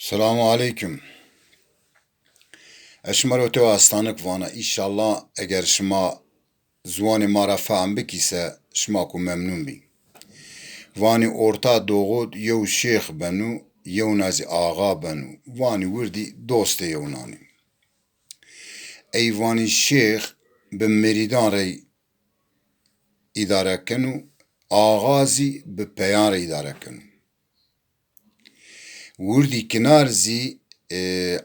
Selamu aleyküm. Eşmero te astanik vana. İnşallah eğer şma zuani mara fahm bikise şma ku memnun bi. Vani orta doğud yev şeyh benu yev nazi ağa benu. Vani wirdi doste yevnani. Ey vani şeyh be meridan re idare kenu ağazi be peyan re idare kenu. Wirdi kinar zî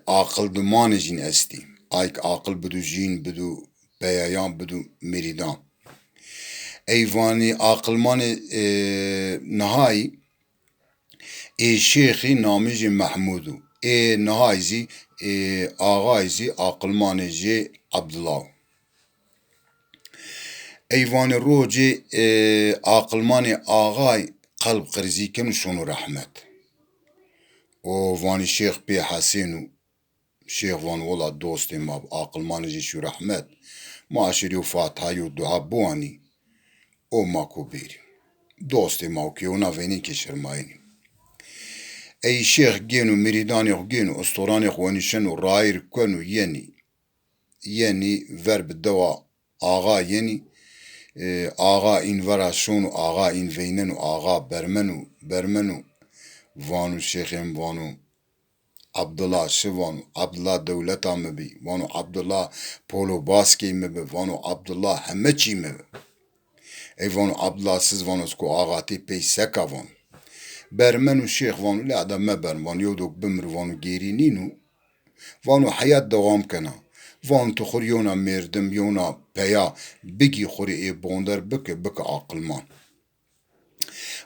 akıl dumanı jin esti. Ayk akıl bidu jin bidu peyayan bidu meridan. Eyvani akılmanı nihai şeyhi namıcı Mahmudu. Nihaizi ağaizi akılmanı ji Abdullah. Eyvani roci akılmanı ağay kalp krizi kenu şunu rahmet. O vani şeyh bi Hasinu şeyh van ola dostim mab akılmanı ji şu rahmet. Maşiri Fatiha'yı dua buani. O mako beri. Dosti mao ki ona veni ki şermayni. Ey şeyh genu miridani genu usturani khwani şenu rair konu yeni. Yeni verb deva ağa yeni. Ağa in vera şunu ağa in veynenu ağa bermenu vanu şeyhim vanu Abdullah Şivanu, Abdullah devleta mı bi, vanu Abdullah polo baski mi bi, vanu Abdullah hemeçi mi bi. Eyvanu Abdullah siz vanu sko ağati pey seka vanu. Bermenu şeyh vanu la da meber vanu yoduk bimr vanu geri ninu. Vanu hayat devam kana. Vanu tukhur yona merdim yona peya bigi khuri e bonder bike akılman.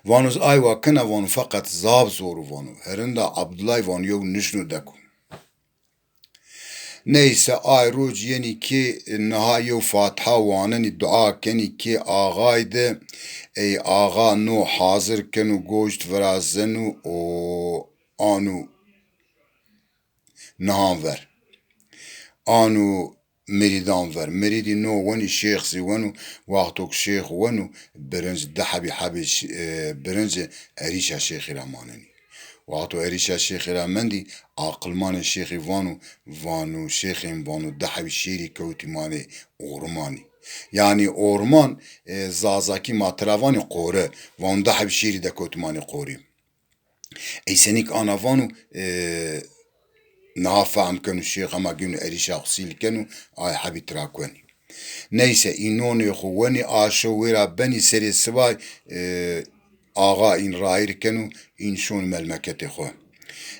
Vanuz ayva kana vanu fakat zab zoru vanu. Herinde Abdullah vanu yok nişnu deku. Neyse ay ruc yeni ki nihayı Fatiha vaneni dua keni ki ağaydı. Ey ağa nu hazır kenu goşt verazenu o anu nahan ver. Anu meridan ver. Meridi no vani şeyh si vanu vaktok şeyh vanu birinci dahabi habi birinci erişa şeyh ramaneni. وقتو اريشا شيخ رامندي عقلمان الشيخ فانو شيخ فانو دحب الشيري كوتي ماني اورماني يعني اورمان زازاكي ما ترافاني قوري وان دحب الشيري دا كوتي ماني قوري اي سنيك انا فانو نافهم كانوا الشيخ اما جنو اريشا غسيل كانوا اي حبي تراكواني نيسا انوني خواني اشويرا بني سري السواي آغا این رایر کنو این شون ملمکت خو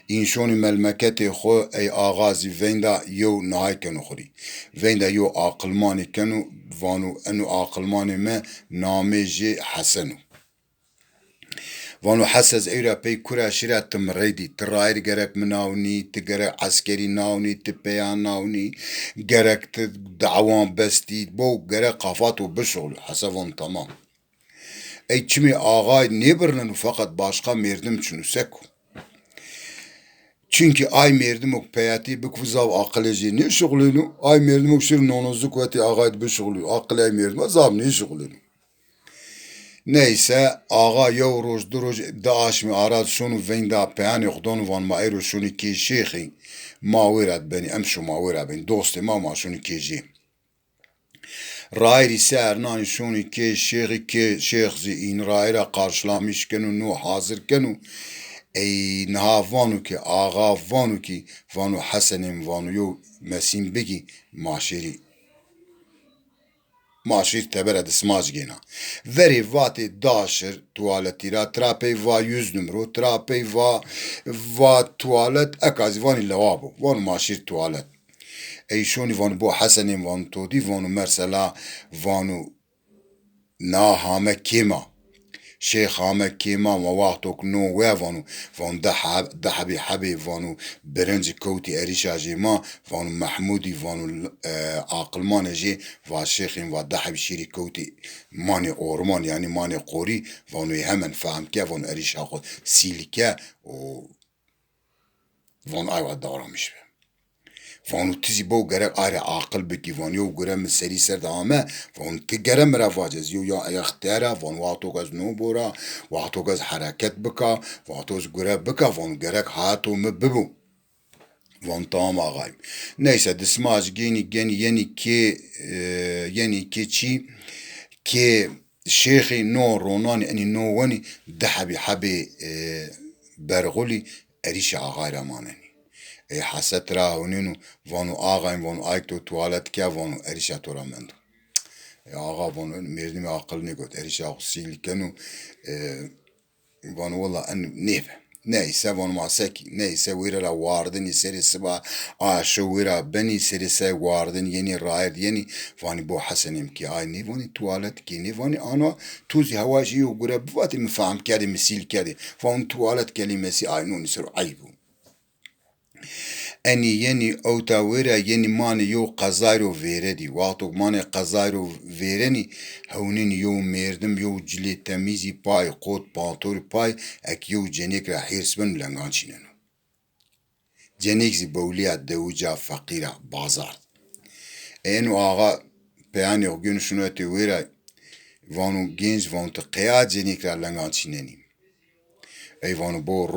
این شون ملمکت خو ای آغازی ویندا یو نهای کنو خوری ویندا یو عقلمانی کنو وانو انو عقلمانی ما نامه جی حسنو وانو حسز ایرا پی کرا شیرات تمریدی ترایر گرک مناونی تگرک عسکری ناونی تپیان ناونی گرک دعوان بستی بو گرک قفاتو بشغل حسابون تمام ey çimi ağay ne birinin fakat başka merdim çünü seku. Çünkü ay merdim ok peyati bikuzav akıllıcı ne şuglunu ay merdim ok şir nonozluk veti ağay bir şuglu akıl ay merdim azam ne şuglunu. Neyse ağa yow roj duroj daaş mi arad şunu venda peyani xdon van ma ero şunu ki şeyhi mawirat beni emşu mawira ben dosti ma şunu ki Rairi ser nani şunu ki şeyhzi in raira karşılamış kenu nu hazır kenu ey naha vanu ki ağa vanu ki vanu hasenim vanu yo mesim begi maşir teberet smaj gena veri vati daşır tuvaletira trape va 100 numara trape va tuvalet ekaz vani lavabo vanu maşir tuvalet ey şoni vanu bu hasenim vanu todi vanu mesela vanu na hame kema şeyh hame kema ma vaktok no ve vanu dahabi habi vanu birinci koti erişaji ma vanu mahmudi vanu akılmanıcı va şeyhin va dahabi şiri koti mani orman yani mani qori vanu hemen fahmke vanu erişa silike o vanu ayva davramış فانو تیزی بو گرک آره عاقل بکی وان یو گرم سری سر دامه وان تی گرم رفاجز یو یا اختیاره وان وقتو گز نو بورا وقتو گز حرکت بکا وقتو گز گره بکا وان گرک هاتو مببو Van tamam ağayım. Neyse dısmaj geni yeni ki çi ki şeyhi no ronani eni no vani dahabi habi berguli erişe ağayla maneni. Haset rahuninu vanu ağayım vanu ayakto tuvalet ke vanu erişe toramendo. Ağa vanu merdimi akılını göt erişe silkenu vanu valla en neve. Neyse van masek neyse vira vardın serisi ba aşu vira beni serisi vardın yeni raid yeni vani bu hasenim ki aynı vani tuvalet ki ne vani ana tuzi havaji yok gure buvati mifaham kedi misil kedi van tuvalet kelimesi aynı onu sır aybu eni yeni outa vira yeni mani yo qazayro veredi waqtok mani qazayro vereni hawnin yo merdim yo cili temizi pay qot pantor pay ek yo cenek ra hirsben blangançinen cenek zi bawliya dewca fakira bazar enu ağa peyani o gün şunu eti vira vanu genç vanu qiya cenek ra langançineni Eyvanı bu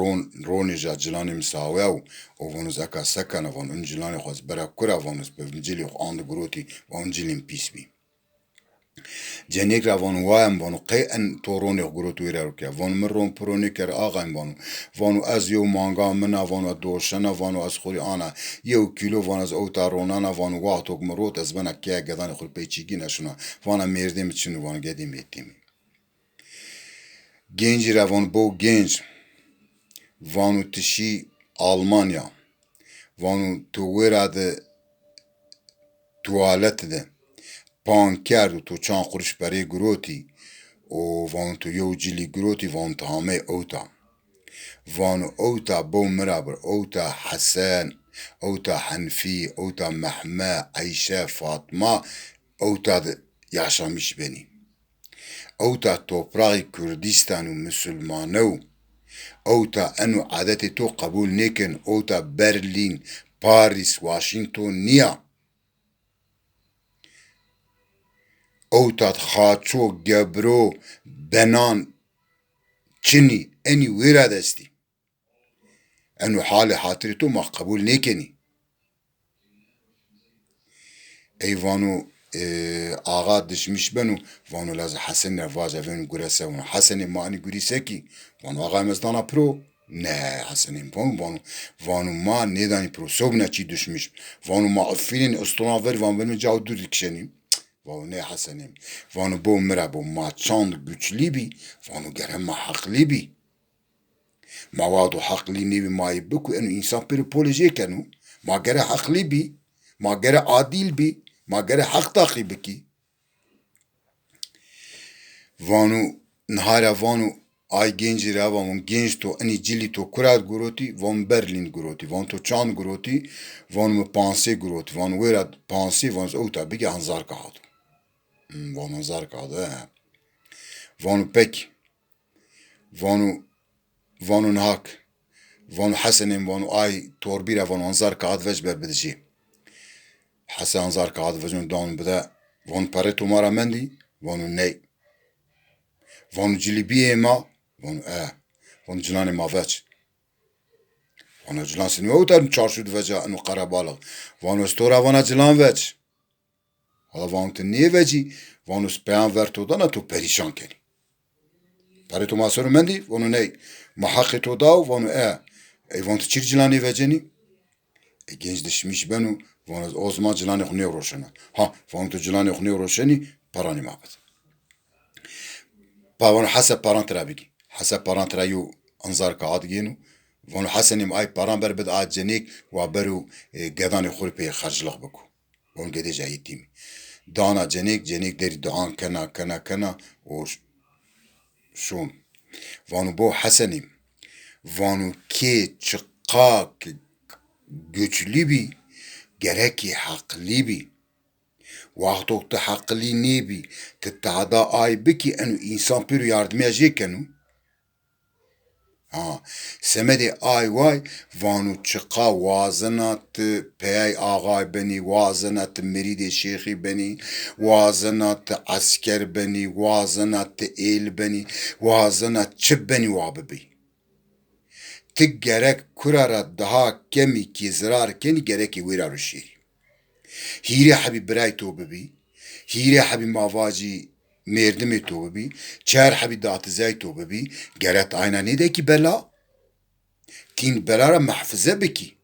roni jacilani misawev o vanuz aka sakana van uncilani khaz bera kura vanuz bevncili and groti vancilin pisbi Cenegra van wayam vanu qe'en toroni grotu irarukya van merron proniker ağaym vanu az yo manga mena vanu doshana vanu az khuri ana yo kilo van az otaronana vanu waqtok merot az bana kya gadan khur peçigina şuna vana merdim için vanu gedim ettim Genci van bu genç vanu tişi Almanya vanu tuverade tuvaletde panker tu çan kuruş peri groti o vanu tu yovcili groti vanu tahame ota vanu ota bo meraber ota Hasan ota Hanfi ota Mehme Ayşe Fatma ota yaşamış beni ota toprağı Kürdistan Müslümanı اوتا انو عادت تو قبول نیکن اوتا برلین پاریس واشنطن نیا اوتا خاچو گبرو بنان چنی انی ویرا دستی انو حال حاطری تو ما قبول نیکنی ایوانو آغا دشمش بنو وانو لازم حسن رواج افنو گرسه وانو حسن مانی گریسه کی وانو آغا مزدانا پرو نه حسن وانو ما ندانی پرو سوبنا چی دشمش وانو ما افیلین استونا ور وانو benim cav dur dikşenim vanu ne hasenim vanu bu mera bu ma çand güçlü bi vanu gere ma haklı bi ma vadu haklı nevi ma yibuku enu insan peri polije kenu ma gere haklı bi ma gere adil bi ma gere hak takibi ki vanu nahara vanu ay genci ravamon genç to ani cili to kurat guroti van Berlin guroti van to çan guroti van me panse guroti van wera panse van ota bigi hanzar kahad van hanzar kahad vanu pek vanu hak vanu hasenin vanu ay torbira van hanzar kahad vecber bedeci Hasan zar kahad vecun dan bida van pare tumara mendi vanu ney vanu cilibiye ma vanu cilani ma veç vanu cilan seni otar çarşud veca anu qarabalık vanu stora vana cilan veç hala vanu te niye veci vanu speyan verto dana tu perişan keni pare tu masoru mendi vanu ney ma haqqi to dav vanu vanu te çir cilani veceni genç dişmiş benu vanu o zaman cilani xune roşena ha vanu te cilani xune roşeni parani mabet vanu hasab parantra bigi hasab parantra yu anzar kaad genu vanu hasenim ay paran ber bed ad cenik wa beru gedani xurpe xarjlıq buku vanu gede jayitim dana cenik deri doğan kana o şun vanu bu hasenim vanu ki çıkak güçlü bi gereki haklı bi Vaqtokta haklı nebi tetada ay biki enu insan pürü yardım edecekkenu ha semedi ay vay vanu çıka vazenat pey ağay beni vazenat meride şeyhi beni vazenat asker beni vazenat el beni vazenat çib beni vabibi tık gerek kurara daha kemi ki zarar keni gerek wira ruşiri. Hire habi biray to bibi, hire habi mavaci merdimi to bibi, çer habi datizay to bibi, geret ayna ne de ki bela? Tin belara mahfize biki.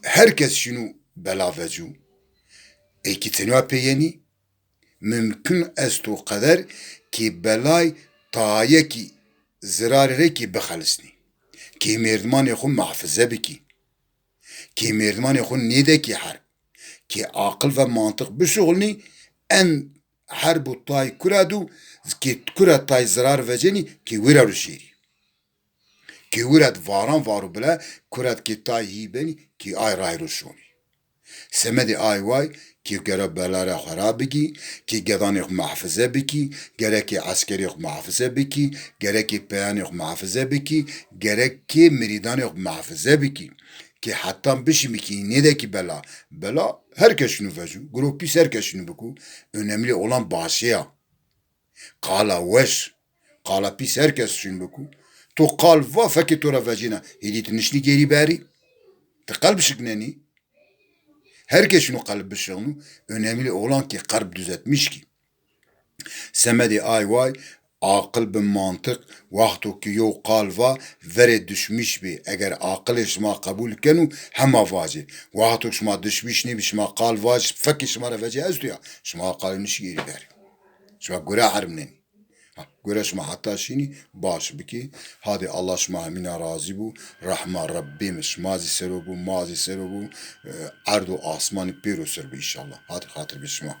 Herkes şunu bela vecu. Eki tenua peyeni, mümkün est o kadar ki belay taye ki zirarere ki bexalisni. Ki merdman xun mahfize biki. Ki merdman xun nede ki harb. Ki akıl ve mantık bir şoğulni en harbu tay kuradu ki kurat tay zarar veceni ki vira ruşiri. Ki kurat varan varu bile kurat ki tay hibeni ki ay ray ruşoni. Semedi ay vay ki gere belara xarabiki ki gedanik mahfize biki gerek ki askeri mahfize biki gerek ki peyanik mahfize biki gerek ki miridanik mahfize biki ki hatta bişimi ki ne de ki bela herkes şunu vecu grupis herkes şunu buku önemli olan başıya kala veş kala pis herkes şunu buku to kal va feki tora vecina hidit nişni geri beri te kalb şıkneni herkes şunu kalb bişonu önemli olan ki kalp düzeltmiş ki semedi ay vay akıl bin mantık vaktu ki yo kalva vere düşmüş bi eğer akıl şma kabul kenu hema vacı vaktu şma düşmüş ne şma kalva feki şma reveci ezdu ya şma kalmış geri ver şma göre harmnen göre şma hatta şini baş biki hadi Allah şma mina razı bu rahma Rabbim şmazi serubu mazi serubu ardu asmanı piru serbu inşallah hadi hatır bir şma